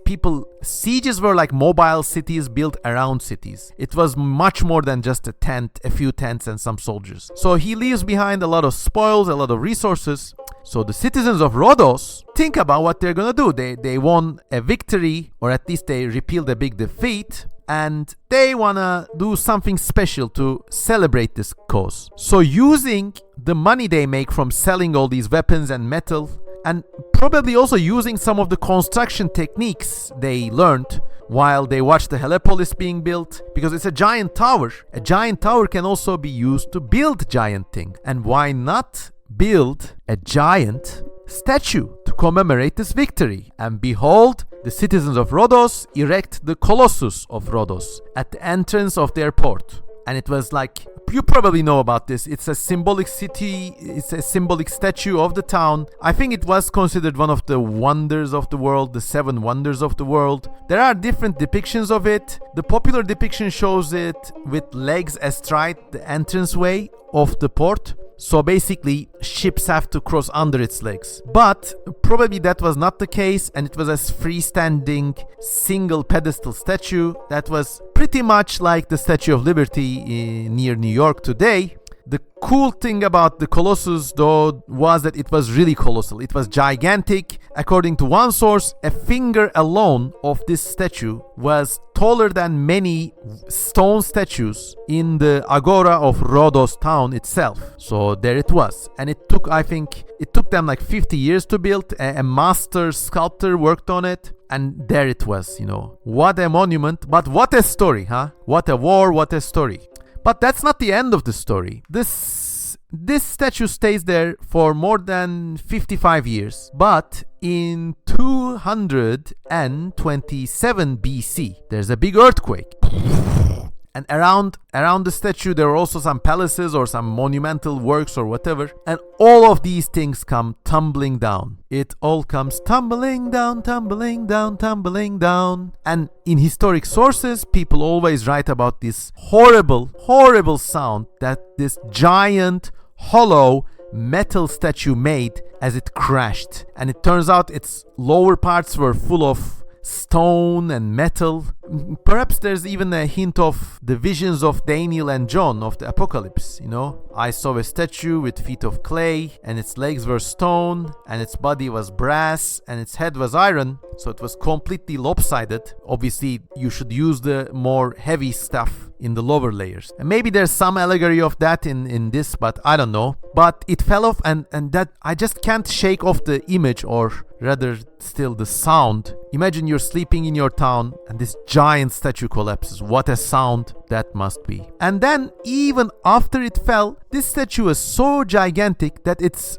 [SPEAKER 1] sieges were like mobile cities built around cities. It was much more than just a tent, a few tents and some soldiers. So he leaves behind a lot of spoils, a lot of resources. So the citizens of Rhodes think about what they're gonna do. They won a victory, or at least they repealed a big defeat, and they wanna do something special to celebrate this cause. So using the money they make from selling all these weapons and metal, and probably also using some of the construction techniques they learned while they watched the Helepolis being built, because it's a giant tower. A giant tower can also be used to build giant things. And why not build a giant statue to commemorate this victory? And behold, the citizens of Rhodes erect the Colossus of Rhodes at the entrance of their port. And it was like, you probably know about this, it's a symbolic city, it's a symbolic statue of the town. I think it was considered one of the wonders of the world, the 7 wonders of the world. There are different depictions of it. The popular depiction shows it with legs astride the entranceway of the port. So basically, ships have to cross under its legs. But probably that was not the case, and it was a freestanding single pedestal statue that was pretty much like the Statue of Liberty near New York today. The cool thing about the Colossus, though, was that it was really colossal. It was gigantic. According to one source, a finger alone of this statue was taller than many stone statues in the Agora of Rhodes town itself. So there it was. And it took, I think, it took them like 50 years to build. A master sculptor worked on it. And there it was, you know. What a monument, but what a story, huh? What a war, what a story. But that's not the end of the story. This statue stays there for more than 55 years. But in 227 BC, there's a big earthquake. And around the statue, there are also some palaces or some monumental works or whatever. And all of these things come tumbling down. It all comes tumbling down, tumbling down, tumbling down. And in historic sources, people always write about this horrible, horrible sound that this giant, hollow metal statue made as it crashed. And it turns out its lower parts were full of stone and metal. Perhaps there's even a hint of the visions of Daniel and John of the Apocalypse, you know. I saw a statue with feet of clay, and its legs were stone, and its body was brass, and its head was iron, so it was completely lopsided. Obviously, you should use the more heavy stuff in the lower layers. And maybe there's some allegory of that in this, but I don't know. But it fell off, and that I just can't shake off the image, or rather still the sound. Imagine you're sleeping in your town and this giant statue collapses. What a sound that must be. And then even after it fell, this statue was so gigantic that its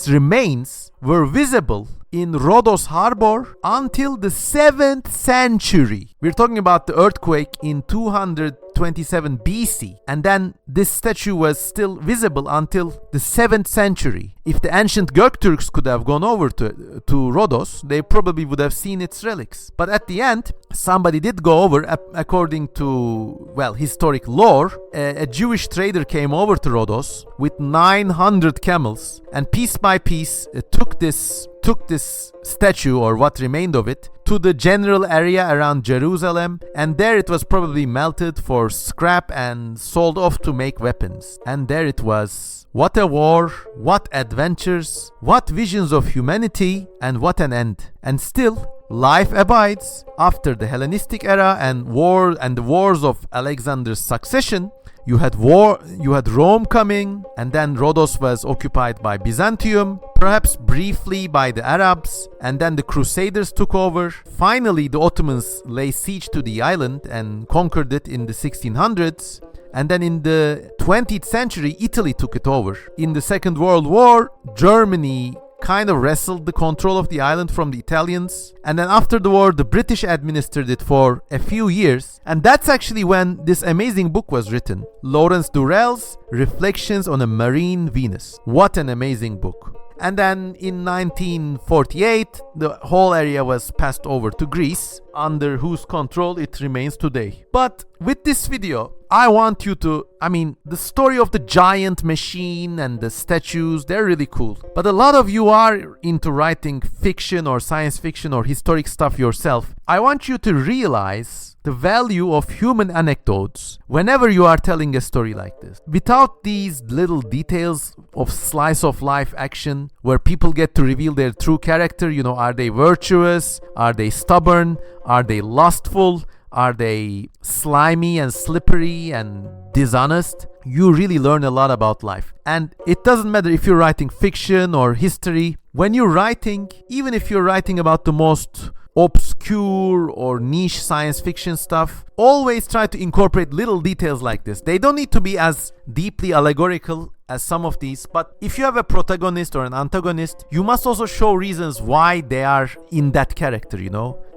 [SPEAKER 1] remains were visible in Rhodos harbor until the 7th century. We're talking about the earthquake in 227 BC, and then this statue was still visible until the 7th century. If the ancient Göktürks could have gone over to Rhodos, they probably would have seen its relics. But at the end, somebody did go over. According to, well, historic lore, a Jewish trader came over to Rhodos with 900 camels, and piece by piece took this statue, or what remained of it, to the general area around Jerusalem, and there it was probably melted for scrap and sold off to make weapons. And there it was. What a war, what adventures, what visions of humanity, and what an end. And still, life abides. After the Hellenistic era and the wars of Alexander's succession, you had Rome coming, and then Rhodos was occupied by Byzantium, perhaps briefly by the Arabs, and then the Crusaders took over. Finally, the Ottomans lay siege to the island and conquered it in the 1600s. And then in the 20th century, Italy took it over. In the Second World War, Germany kind of wrestled the control of the island from the Italians. And then after the war, the British administered it for a few years. And that's actually when this amazing book was written. Lawrence Durrell's Reflections on a Marine Venus. What an amazing book. And then in 1948, the whole area was passed over to Greece, under whose control it remains today. But with this video, I want you to, the story of the giant machine and the statues, they're really cool. But a lot of you are into writing fiction or science fiction or historic stuff yourself. I want you to realize the value of human anecdotes whenever you are telling a story like this. Without these little details of slice of life action where people get to reveal their true character, are they virtuous? Are they stubborn? Are they lustful? Are they slimy and slippery and dishonest? You really learn a lot about life. And it doesn't matter if you're writing fiction or history. When you're writing, even if you're writing about the most obscure or niche science fiction stuff, always try to incorporate little details like this. They don't need to be as deeply allegorical as some of these, but if you have a protagonist or an antagonist, you must also show reasons why they are in that character,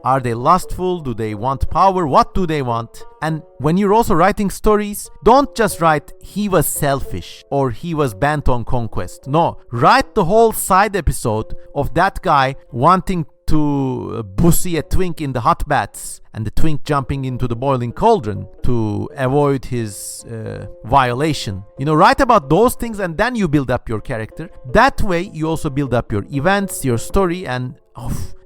[SPEAKER 1] Are they lustful? Do they want power? What do they want? And when you're also writing stories, don't just write, he was selfish or he was bent on conquest. No, write the whole side episode of that guy wanting to bussy a twink in the hot baths and the twink jumping into the boiling cauldron to avoid his violation. Write about those things, and then you build up your character. That way you also build up your events, your story, and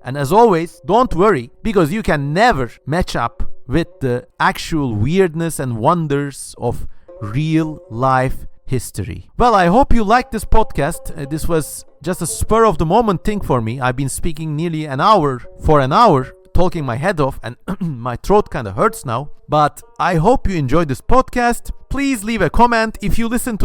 [SPEAKER 1] as always, don't worry, because you can never match up with the actual weirdness and wonders of real life history. Well, I hope you liked this podcast. This was just a spur of the moment thing for me. I've been speaking nearly an hour, talking my head off, and my throat kind of hurts now. But I hope you enjoyed this podcast. Please leave a comment. If you listen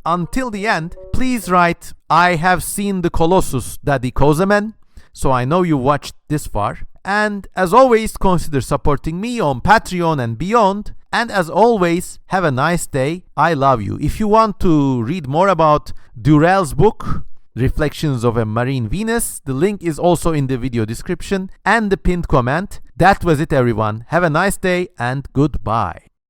[SPEAKER 1] until the end, please write, I have seen the Colossus, Daddy Kozemen. So I know you watched this far. And as always, consider supporting me on Patreon and beyond. And as always, have a nice day. I love you. If you want to read more about Durrell's book, Reflections of a Marine Venus, the link is also in the video description and the pinned comment. That was it, everyone. Have a nice day and goodbye.